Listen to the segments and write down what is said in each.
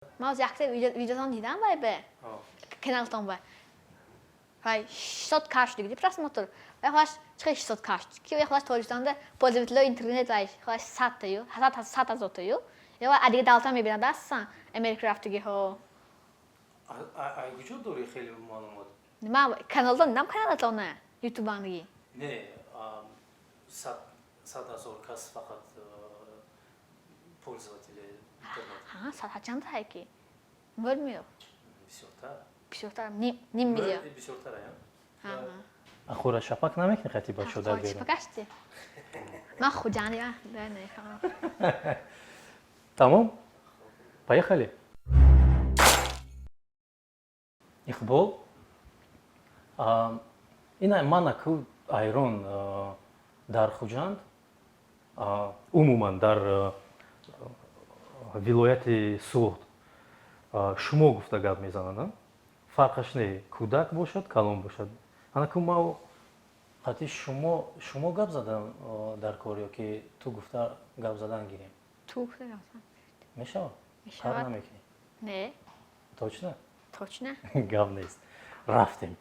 ما از یکته ویدیوتان دیدم به کانالتان وای 600 каш دیگه просмотр خلاص چه 600 каш کی خلاص توریستانده پوزیتیو اینترنت وای خلاص 100 تایو 100 از اوتایو یا ادیگه دالتا میبینن دستن امریکرافت دیگه ها ای وجود داره خیلی معلومات ما کانالتان دیدم کانالتان نه یوتیوبانگی نه 100 هزار کس فقط пользователи ها 100 چند تا کی میگم بسیارتر نیم میلیون بسیارتر ها آخر شفاق نمیکنی خطی با شده بیرون شفاقشتی من خودجانی نه تمام поехали Иқбол ина мана ку айрон дар хуҷанд умуман дар вилояти суғд шумо гуфта гап мезананд фарқаш не кӯдак бошад калон бошад ана ку ма қати шумо гап задан дар кор ё ки ту гуфта гап задан гирем ту гуфта гап задан мешавад кар намекунӣ не точно гап нест рафтем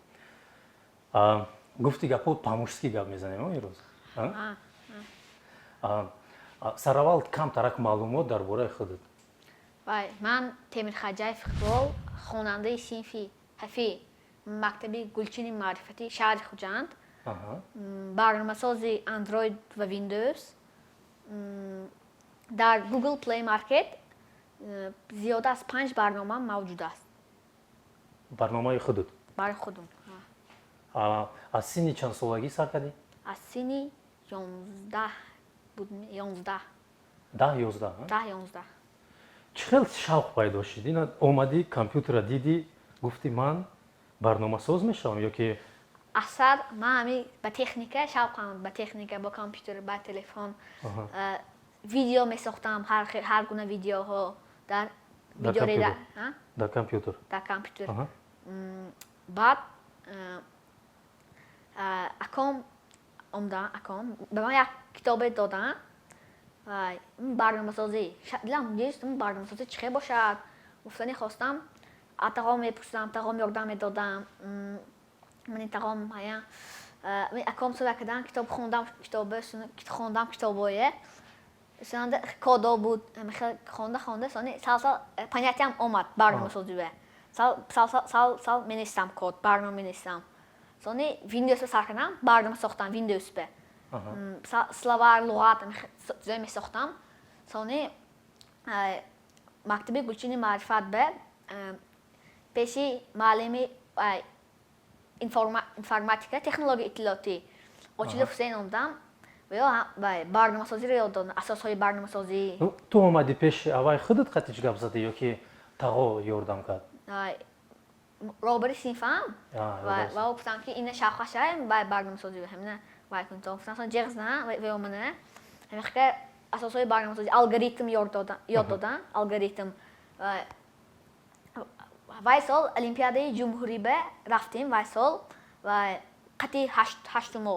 гуфти гапо по-мужски гап мезанем имрӯз сараввал камтарак маълумот дар бораи худат вай ман Темирхоҷаев Иқбол хонандаи синфи ҳафи мактаби гулчини маърифати шаҳри хуҷанд барномасози Android ва Windows дар Google Play Market зиёда аз 5 барнома мавҷуд аст барномаи худат барои худум аз синни чанд солагӣ сар кардӣ аз синни 11 11 чӣ хел шавқ пайдо шуд ина омадӣ компютера дидӣ гуфтӣ ман барномасоз мешавам ё ки асар ман ҳами ба техника шавқам ба техника ба компютер ба телефон видео месохтам ҳар гуна видеоҳо дар видеореда дар компютер баъд аком ба ман як китобе доданд барномасозӣ дилам дидам барномасозӣ чӣ хел бошад гуфтани хостам атағом мепурсидам тағом ёрдам медодам мани тағом ҳая аком сӯҳбат кардам китоб хондам китобое сананда кодо буд хонда сони сал понятиям омад барномасозиве сал менистам код барнома менистам сони Windows сар кардам барнома сохтам Windows бе словар луғат чизое месохтам сони мактаби гулчини маърифат бе пеши муаллими информатика технология иттилоотӣ очилов ҳусейн омдам барномасозиро ёд додам асосҳои барномасозӣ ту омадӣ пеши аввай худат қатиш гап задӣ ё ки тағо ёрдам кард роҳбари синфам ва гуфтам ки ина шавқашай барномасозӣ ҳамина вай кунтам гуфтам ҷеғзна веомана ҳамиқа асосҳои барномасозӣ алгоритм ёд додам алгоритм вай сол олимпиадаи ҷумҳурӣ бе рафтем вай сол ва қати ҳаштумо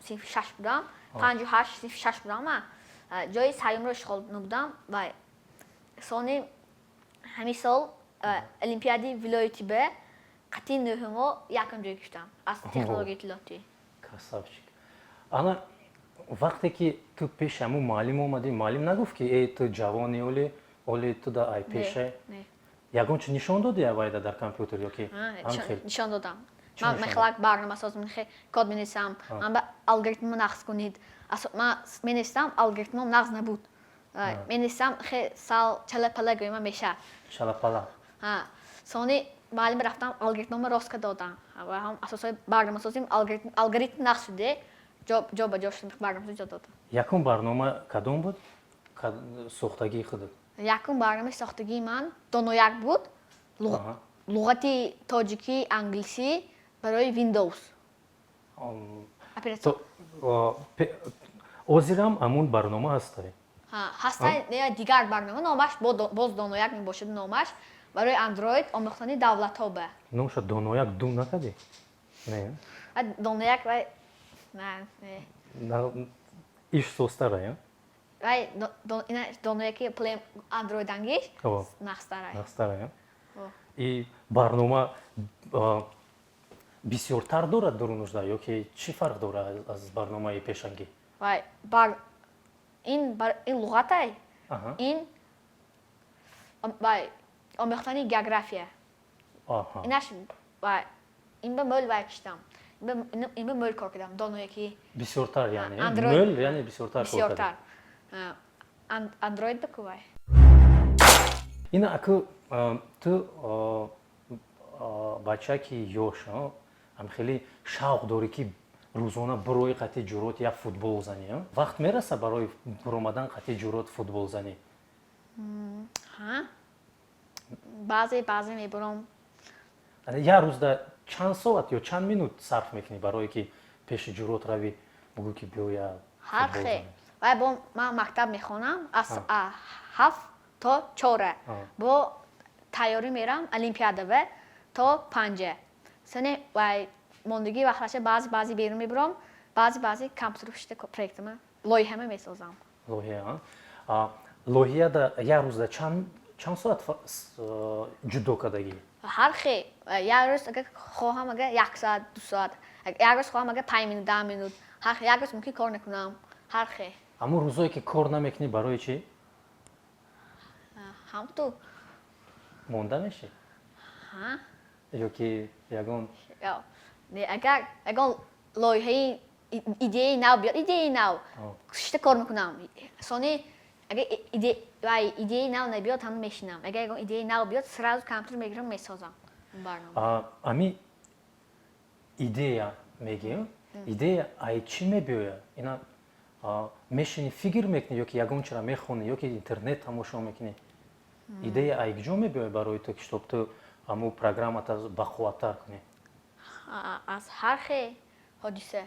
синфи шаш будам 58 синфи шаш будам ҷои сеюмро ишғол набудам ва сони ҳамин сол олимпиадаи вилоятӣ бе қати нӯҳумо якум ҷой гирифтам аз технологияи иттилоотӣ красавчик ана вақте ки ту пеши ҳамун муаллим омадӣ муаллим нагуфт ки ту ҷавони оли ту да ай пеше ягон чӣ нишон додӣ аввайда дар компютер ё ки нишон додам ман мехелак барномасоз код менисам ман ба алгоритмро нақз кунед ман менисам алгоритмом нақз набуд менисам сал чалапала гӯяма меша чалапала сони муаллим рафтам алгоритмомо ростка додам асосҳои барномасозим алгоритм нақз шуде ҷо ба ҷо шуд барномасоз ҷо додам якум барнома кадом буд сохтагии худат якум барномаи сохтагии ман донояк буд луғати тоҷикӣ англисӣ барои Windows озирам ҳамун барнома ҳастай ҳастай дигар барнома номаш боз донояк мебошад номаш барои Android омӯхтани давлатҳо ба номаша донояк ду накардӣ не донояк вай иш состара вай доное ки плем андроидангиш нахстарай. Нахстарай. И барнома бисёртар дорад дар нужда ёки чӣ фарқ дорад аз барномаи пешангӣ? Вай ин луғатай. Ин вай омӯхтани география. Инаш вай ин ба мӯл вай киштам. ин ба мӯл кор кардам. Доное ки бисёртар яъне мӯл яъне бисёртар кор кардам. Андроид баку вай. Ина аку ту бача ки ёш ам хеле шавқ дорӣ ки рӯзона барои қатъи ҷурот як футбол занӣ. Вақт мераса барои баромадан қатъи ҷурот футбол занӣ? баъзе мебарам. Як рӯзда чанд соат ё чанд минут сарф мекунӣ барое ки пеши ҷурот равӣ бигӯ ки биёя футбол занӣ? вай бо ман мактаб мехонам аз 7 то 4 бо тайёрӣ мерам олимпиада ва то 5 сане вай мондагӣ вақтлаша баъзи берун мебарам баъзи компютер пушта проектама лоиҳама месозам. лоиҳада як рӯзда чанд соат ҷудо кардагӣ? ҳар хел як рӯз агар хоҳам агар 1 соат 2 соат як рӯз хоҳам агар 5 минут 10 минут як рӯз мумкин кор накунам ҳар хел. Ҳамун рӯзое ки кор намекунӣ барои чӣ? ҳамту монда мешӣ? ёки ягон агар лоиҳаи идеяи нав биёд идеяи нав шишта кор мекунам. сони агар идеяи нав набиёд ҳам мешинам. агар ягон идеяи нав биёд сразу компютер мегирам месозам барнома. ами идея мегӯем. идея ай чӣ мебиёяд? Ина мешини фикр мекунӣ ёки ягон чиро мехонӣ ёки интернет тамошо мекунӣ? идея ай куҷо мебиёяд барои ту ки чтоб ту ҳамун программата бақувваттар кунӣ? аз ҳар хел ҳодиса.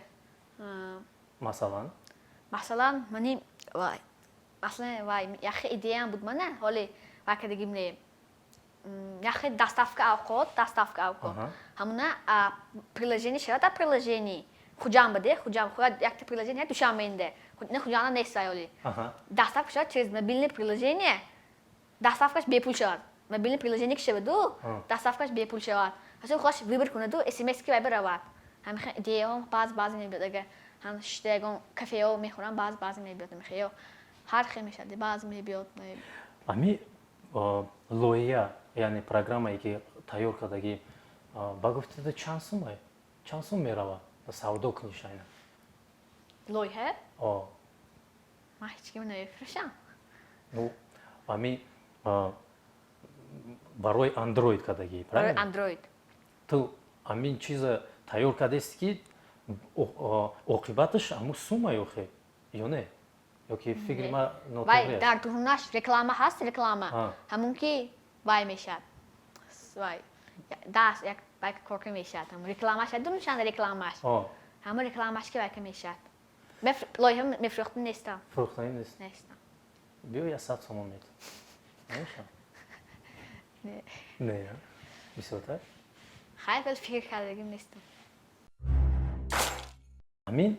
масалан мани як хел идеям буд мана ҳоле вай кардагим не як хел доставка авқот ҳамуна приложение шавад приложение хуҷам баде хуҷам якта приложение душам менде не хуҷана нест ҳоли доставка шавад через мобилное приложение доставкаш бепул шавад мобилное приложение ки шаваду доставкаш бепул шавад ҳасин хош выбор кунаду смс ки вай баравад ҳамин идеяҳом баъзе мебиёд агар ҳам шишта ягон кафеҳо мехӯрам баъзе мебиёд намехӯ ҳар хел мешавад баъзе мебиёд. ами лоиҳа яъне программае ки тайёр кардагӣ ба гуфтаду чанд сум меравад савдо куниш айна? лоиҳа ман ҳеҷ ким намефурӯшам. ами барои андроид кардагӣ? барои андроид. ту ҳамин чиза тайёр кардест ки оқибаташ ҳамун сума ёхе ё не? ёки фикри ма нотуғри аст? дар дурунаш реклама ҳаст реклама ҳамун ки вай мешад даст як вай корка мешад рекламаш дурунашан рекламаш ҳамун рекламаш ки вай ка мешад. лоиҳа мефурӯхтани нестам. фурӯхтанӣ нестам. биё я 100 сомон мед не бисёртар хайр вале фикр кардагим нестам. ҳамин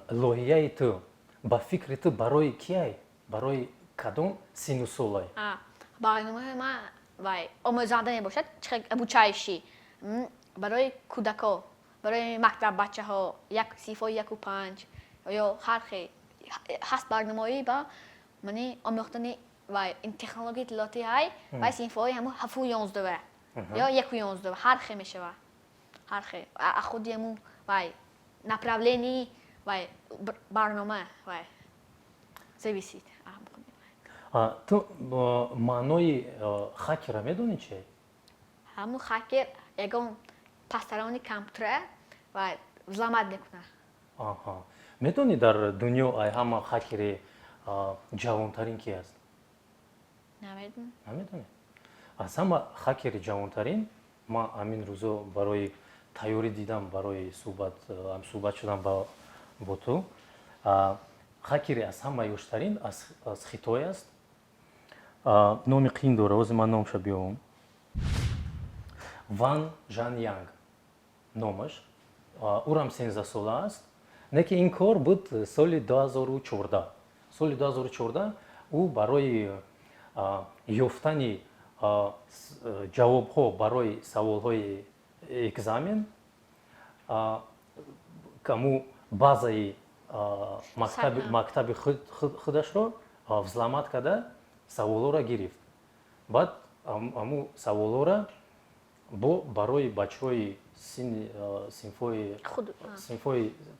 лоиҳаи ту ба фикри ту барои кияй? барои кадом сину солай? барномаи ман вай омӯзанда мебошад обучающий барои кӯдако барои мактаббачаҳо синфҳои 1-5 ё ҳар хел ҳаст барномаи ба мани омӯхтани вай технологияи иттилоотӣ ҳай вай синфҳои ҳамун 7-11 ё 1-11 ҳар хел мешавад ҳар хел худи ҳамун вай направлении вай барнома вай зависит. ту маънои хакера медонӣ чӣ? ҳамун хакер ягон пастарони компютера вай взломат мекунад. медонӣ дар дунё ай ҳама хакери ҷавонтарин ки аст? намедонӣ? аз ҳама хакери ҷавонтарин ман ҳамин рӯзо барои тайёрӣ дидам барои суҳбат шудам бо ту. хакери аз ҳама ёштарин аз хитой аст. номи қин дора ози ман номаша биёвам. ван жан янг номаш. урам 13 сола аст. не ки ин кор буд соли 2014 соли 2014 ӯ барои ёфтани ҷавобҳо барои саволҳои экзамен каму базаи мактаби худашро взломат карда саволҳоро гирифт. Баъд аму саволҳоро барои бачаҳои синфҳои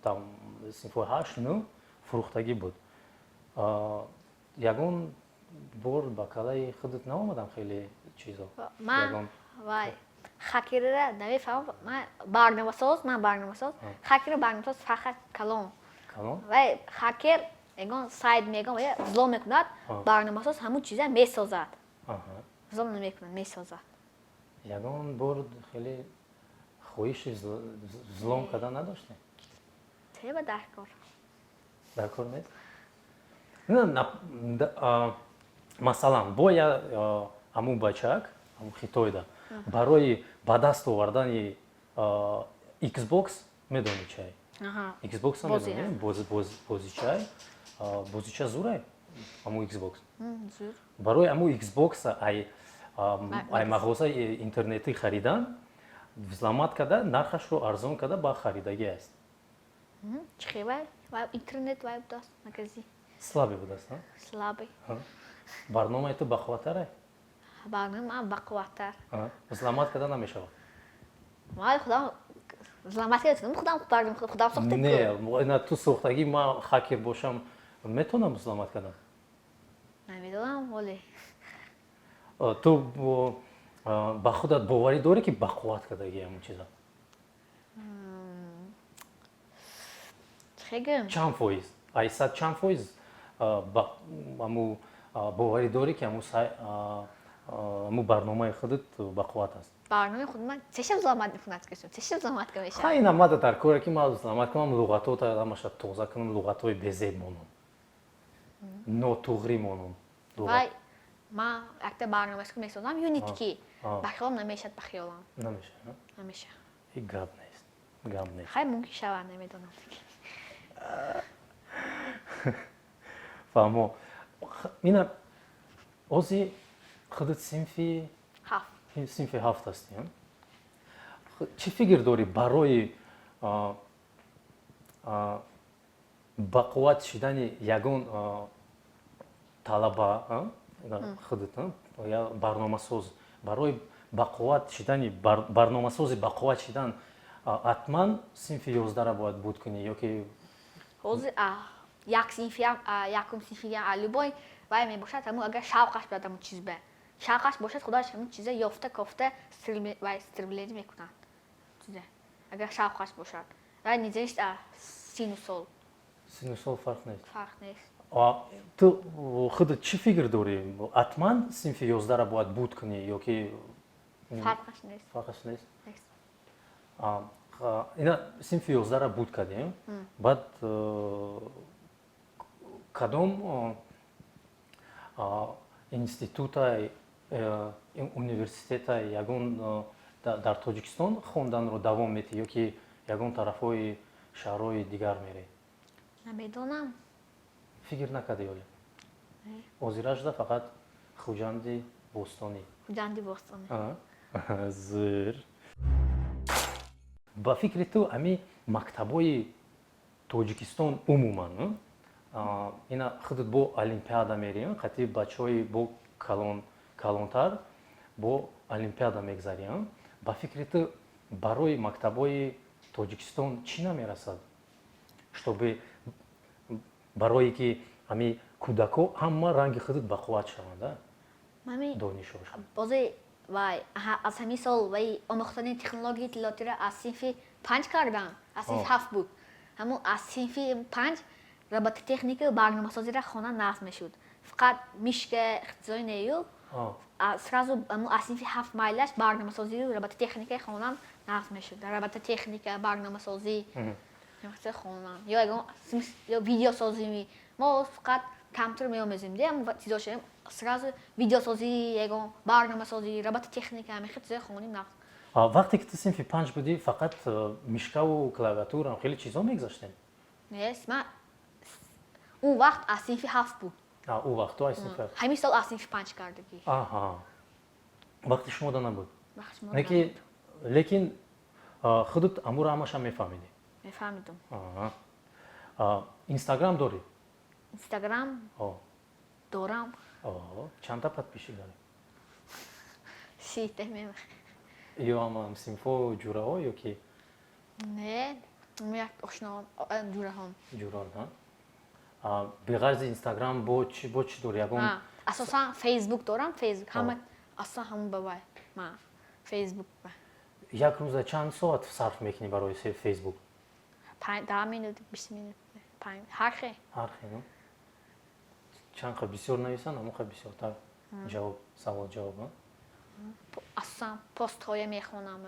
8-9 фурӯхтагӣ буд. Ягон бор ба калаи худат наомадам хеле чизо. Ман хакерра намефаҳмам. Ман барномасоз, хакерра барномасоз фақат калон. Вай хакер ягон сайт мегам ва взлом мекунад, барномасоз ҳамун чиза месозад. Взлом намекунад, месозад. Ягон бор хеле хоҳиши взлом кардан надоштем? Треба даркор. Даркор нест? Масалан, бо ҳамун бачак, Хитойда, барои ба даст овардани Xbox медони чай? Xbox медони? Бозича зурай? Ҳамун Xbox? Зур. Барои ҳамун Xbox ай мағозаи интернетӣ харидан, взломат карда, нархашро арзон карда ба харидагӣ аст. Чӣ вай? Интернет вай будааст, магазин. Слабый будааст, а? Слабый. Барномаи ту бақувваттар? Барномаи бақувваттар. Взломат карда намешавад? Вай худам взломат кардам, худам сохтам. Не, ту сохтагӣ ман хакер бошам, метавонам взломат кардам? Намедонам, воле. Ту ба худат боварӣ дорӣ ки бақувват кардагӣ ҳамун чиза? Чанд фоиз? Ай сад чанд фоиз ҳамун боварӣ дорӣ ки ҳамун барномаи худат бақувват аст? Барномаи худ ман чешам взломат мекунад, чешам взломат мешавад. Ҳай намада дар коре ки ман взломат кунам, луғатота ҳамаша тоза кунам, луғатҳои безеб монам. Нотуғри монам. Вай ман якта барномаи месозам, Unity-ки ба хиёлам намешад, ба хиёлам. Намеша. Гап нест. Гап нест. Хай мумкин шавад, намедонам. Фаҳмо. Ина ози худат синфи 7 ҳастӣ. Чӣ фикр дорӣ барои бақувват шудани ягон талаба худат я барномасоз барои бақувват шудани барномасози бақувват шудан ҳатман синфи 11-ра бояд буд кунӣ ёки ҳозир якум синфи любой вай мебошад, ҳамун агар шавқаш бад ҳамун чиз ба шавқаш бошад, худоаш ҳамун чиза ёфта кофта стремление мекунад. Агар шавқаш бошад вай низаништ сину сол фарқ нест. Фарқ нест. Ту худат чӣ фикр дорӣ? Ҳатман синфи 11-ра бояд буд кунӣ ёки Фарқаш нест. Фарқаш нест? Ина синфи 11-ра буд кардем. Баъд кадом института университета ягон дар Тоҷикистон хонданро давом метӣ ёки ягон тарафҳои шаҳрҳои дигар мерӣ? Намедонам. Фикр накардӣ оле? Озира шуда фақат хуҷанди бостонӣ. Хуҷанди бостонӣ. Зур. Ба фикри ту ами мактабҳои Тоҷикистон умуман ина худат бо олимпиада мериям, қатъи бачаҳои бо калонтар бо олимпиада мегзарям. Ба фикри ту барои мактабҳои Тоҷикистон чӣ намерасад? Чтобы барое ки ами кӯдакҳо ҳама ранги худат бақувват шаванд, донишҳо. Бозе вай аз ҳамин сол вай омӯхтани технологияи иттилоотиро аз синфи 5 кардам, аз синфи 7 буд. ҳамун аз синфи 5 робототехника барномасозиро хона назм мешуд. Фақат мишка ихтизои нею сразу аз синфи 7 майлаш барномасозию робототехникаи хонам назм мешуд. Робототехника, барномасозӣ хонам ё видеосозӣ. Мо фақат камтар меомезем дем чизошем сразу видеосозӣ, ягон барномасозӣ, робототехника ҳамин чизои хоним назм. Вақте ки ту синфи 5 будӣ фақат мишкаву клавиатура хеле чизо мегзаштем? Нест, ман اون وقت از صنف 7 بود. او وقت تو هستین فرق. همین سال از صنف 5 کردگی. آها. وقتی شما دا نبود. وقت شما نکی لیکن خودت امور همش هم میفهمیدی. میفهمیدم. اینستاگرام داری؟ اینستاگرام دارم. چند تا подписчик داری؟ 30 میمه. یا هم صنفو جوره ها یا کی؟ نه، یک آشنا جوره هم. جوره ها. به غرض اینستاگرام با چی داری؟ اساسا فیسبوک دارم. فیسبوک همه اصلا همون بابای ما فیسبوک. یک روز چند ساعت صرف میکنی برای فیسبوک؟ 10 minut 20 minut. هر خیلی. نه؟ چند خیلی بسیار نویسن اما خیلی بسیارتر جواب سوال جواب ها؟ اصلا پست های میخونم.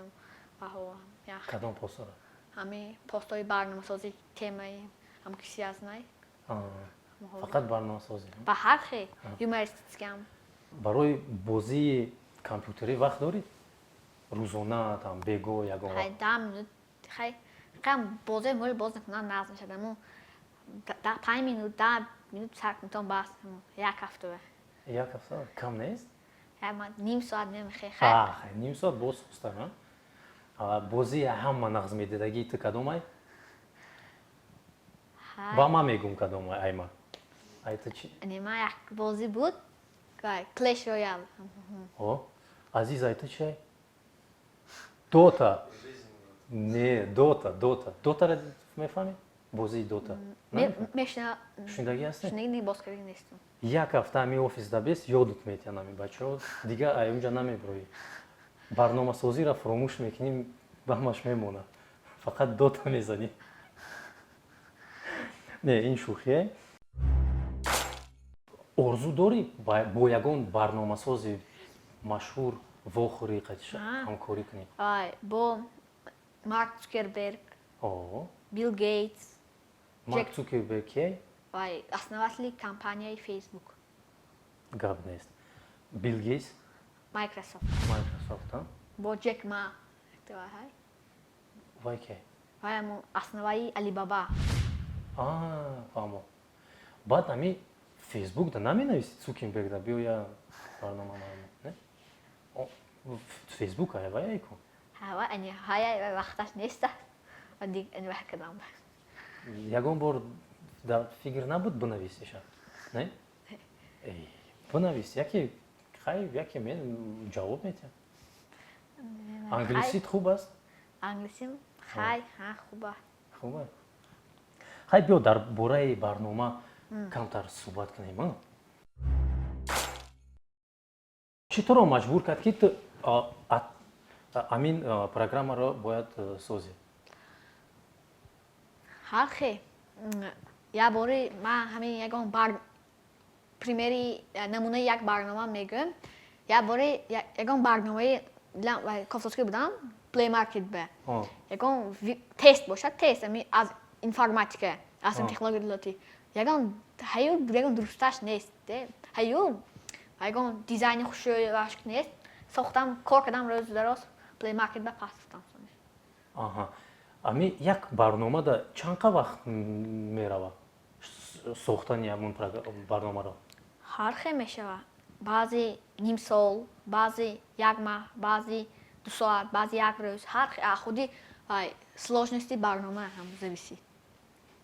کدام پست ها؟ همه پست های برنامه‌سازی تمای هم کسی از نه. فقط برنامه‌سازی. با هر خیلی یومرستیکم. برای بازی کامپیوتری وقت داری؟ روزانه там بگو یگان وقت. 10 minut خیلی کم بازی مول باز نکنم ناز میشه. اما 5 minut 10 minut سر میتونم باز یک هفته. یک هفته کم نیست؟ من نیم ساعت نمیخوام. خیلی نیم ساعت باز خوسته نه؟ بازی همه نقض میدیدگی تو کدومای؟ با ما میگم کدومای ایما. ای تو چی؟ نیما یک بازی بود که کلش رویال. عزیز ای تو چی؟ دوتا. نه دوتا را میفهمی؟ بازی دوتا. میشنه. شنیدگی هستی؟ شنیدگی باز کردی نیستم. یک هفته می офис да бес ёдут метиянами бачаҳо дигар аёнҷа намеброӣ барномасозиро фуромӯш мекуним ба ҳамаш мемонад фақат дота мезанӣ не ин шӯхие орзу дорӣ бо ягон барномасози машҳур вохӯрӣ ҳамкорӣ кунӣ бо марк цукерберг билл гейтс марк цукерберг ки основатели компанияи фейсбук. гап нест. Билл Гейтс? Майкрософт. Бо Джек Ма. Вай ки? Вай основаи Алибаба. фаҳмо. Баъд ами фейсбук да наменависи Цукерберг да биёя барнома не? фейсбук ҳайвай кун. ҳай вақташ неста. Дик ин вақт кадам. Ягон бор дар фикр набуд бинависиша? Не? Бинавис. Яке мен ҷавоб метиҳам. Англисит хуб аст? Англисим хай хуб аст. Хуб аст. Хай биё дар бораи барнома камтар суҳбат кунем. Чӣ туро маҷбур кард ки ту амин программаро бояд созӣ? Ҳар хе. Я бори ман ҳамин ягон примери намунаи як барнома мегӯям. Я бори ягон барномаи кофтоскӣ будам, Play Market бе. Ягон тест бошад, тест аз информатика, аз технологияи иттилоотӣ. Ягон дурусташ нест. Ягон дизайни хушрӯи вашк нест. Сохтам, кор кардам рӯзи дароз, Play Market бе пас гуфтам. Ами як барнома да чанқа вақт мерава сохтани ягон барномаро? Ҳар хел мешава. Баъзе ним сол, баъзе як маҳ, баъзе 2 соат, баъзе як рӯз. Ҳар худи сложности барнома ҳам зависит.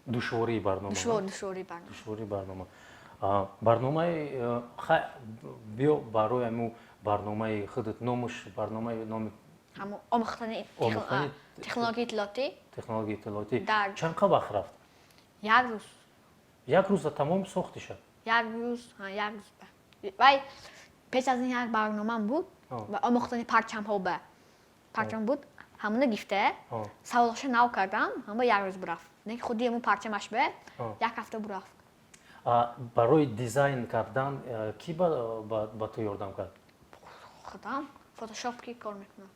Душвории барнома. Душвории барнома. Барномаи биё барои аму барномаи худат номуш барномаи номи омӯхтани технологияи иттилоотӣ. Чанқа вақт рафт? Як рӯз. Як рӯза тамом сохтиша? Як рӯз. Вай пеш аз ин як барномам буд ва омӯхтани парчамҳо ба парчам буд. Ҳамуна гифта саволҳоша нав кардам, ҳама як рӯз бурафт. Не ки худи ҳамун парчамаш бе як ҳафта бурафт. Барои дизайн кардан ки ба ту ёрдам кард? Худам фотошоп ки кор мекунам.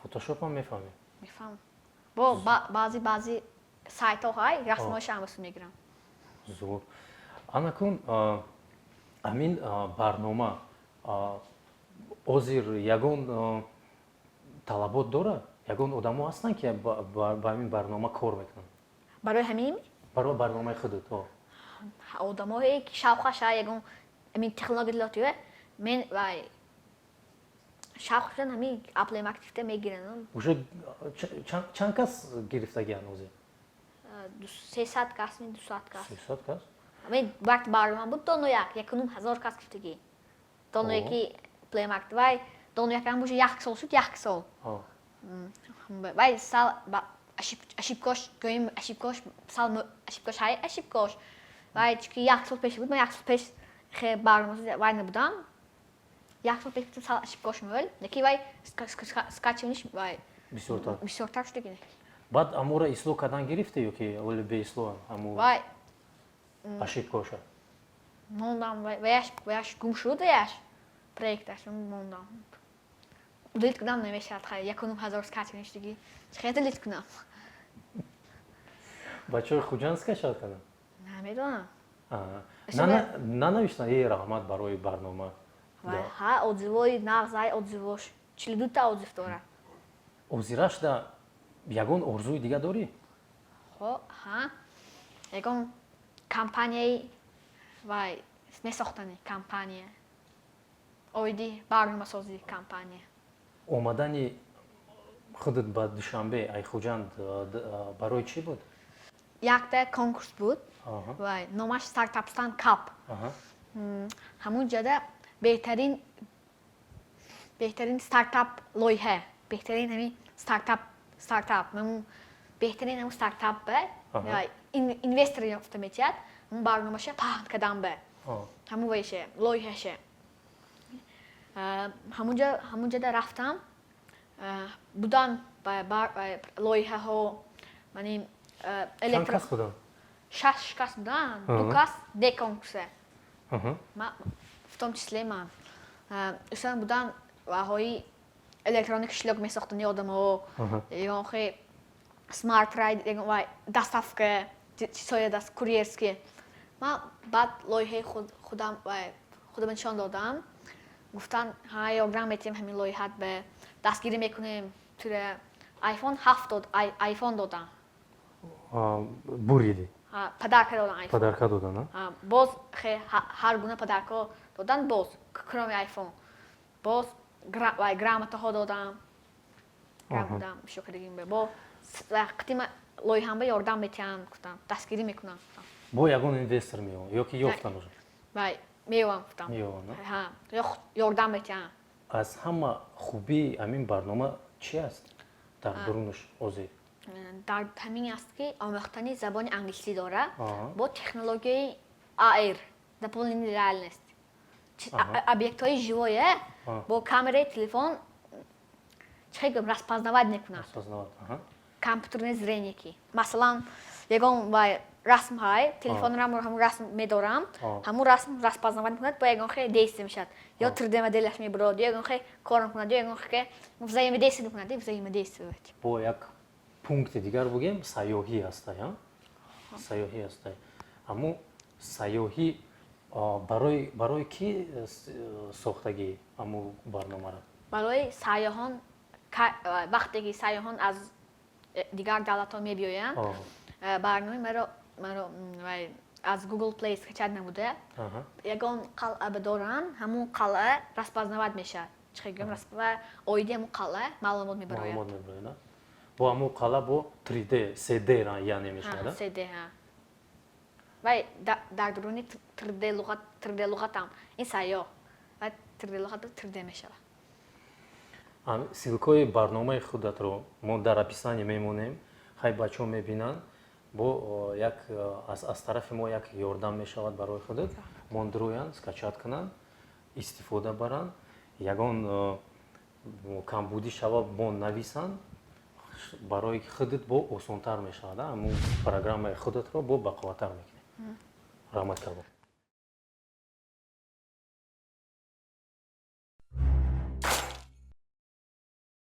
Фотошопам мефаҳмӣ? Мефаҳмам. Бо баъзи сайтҳо расмоиша ҳамасно мегирам. Зур. Анакун амин барнома ҳозир ягон талабот дорад? Ягон одамо ҳастанд ки ба ҳамин барнома кор мекунанд? Барои ҳамин? Барои барномаи худат. одамое ки шавқаша ягон амин технологиялотиё мен вай шавқашан амин аплем активте мегиран уже чанд кас гирифтагиан ози 300 кас мен 200 кас 300 кас амин вақт барман буд доно якунум 1000 кас гирифтаги доно яки плем акт вай доно якам буш як сол шуд як сол вай сал ошибкош гоим ошибкош сал ошибкош ҳай ошибкош вай чуки як сол пеш буд ман як сол пеш хе бармасози вай набудам як сол пеш сал ошибкош мол яки вай скачуниш вай бисёртар шудагине баъд амура исло кардан гирифте ё ки оли беисло аму вай ошибкоша мондам ваяш гум шуд яш проекташ мондам делит кунам намешад хай якунум 1000 скачуниш диги чхе делит кунам бачаҳои хуҷанд скачат карданд намедонам нанавиштанд раҳмат барои барнома ҳа отзивои нағзай отзивош 42 та отзив дорад озирашда ягон орзуи дига дорӣ ҳа ягон компанияи вай месохтани компания оиди барномасози компания омадани худат ба душанбе ай хуҷанд барои чӣ буд якта конкурс буд вай номаш стартапстан кап ҳамун ҷода беҳтарин стартап лоиҳа беҳтарин ҳамин стартап беҳтарин ҳамун стартап ба инвестор ёфта метиҳад ҳамун барномаша паҳн кардан ба ҳамун вайше лоиҳаше ҳамун ҷода рафтам будан лоиҳаҳо мани чанд кас буданд 6 кас буданд 2 кас де конкурсе в том числе ман ӯсан будан ваҳои электронни кишлок месохтани одамо ягон хе смарт райд доставка чизҳои даст курьерски ман баъд лоиҳаи худам нишон додам гуфтан ҳа ёрдам метиҳем ҳамин лоиҳат ба дастгирӣ мекунем тура айфон 7 айфон додам буриди падарка додан боз ҳар гуна падарка додан боз кроме айфон боз грамотаҳо додам шукригим бо қитима лоиҳам ба ёрдам метиҳанд гуфтам дастгирӣ мекунам бо ягон инвестор меёванд ё ки ёфтан уже меёвам гуфтам ёрдам метиҳанд аз ҳама хубии ҳамин барнома чӣ аст дар дурунаш ози дар ҳамин аст ки омӯхтани забони англисӣ дорад бо технологияи AR дополненная реальность объектҳои живое бо камераи телефон чӣ гӯям распознавать мекунад компютерное зрение ки масалан ягон расм ҳай телефонам ҳамун расм медорам ҳамун расм распознавать мекунад бо ягон хе действие мешавад ё 3D моделаш мебурад ё ягон хе кор мекунад ё ягон хе взаимодействие мекунад взаимодействие бо як пункти дигар бигӯем сайёҳӣ ҳастай сайёҳӣ ҳастай аммо сайёҳӣ барои кӣ сохтагӣ аму барномаро барои сайёҳон вақте ки сайёҳон аз дигар давлатҳо мебиёянд барномаи маро аз Google Play скачат намуда ягон қалъа доранд ҳамун қалъа распознават мешавад ва оиди ҳамун қалъа маълумот мебарояд бо ҳамун қалъа бо 3D 3D яъне мешавад 3D вай дар дуруни 3D луғатам ин сайёҳ ва 3D луғат 3D мешавад ссылкаҳои барномаи худатро мо дар описание мемонем хай бачаҳо мебинанд бо як аз тарафи мо як ёрдам мешавад барои худат мондироянд скачат кунанд истифода баранд ягон камбудӣ шава бо нависанд барои худат бо осонтар мешавад ҳамун программаи худатро бо бақувваттар мекунед раҳмат кардам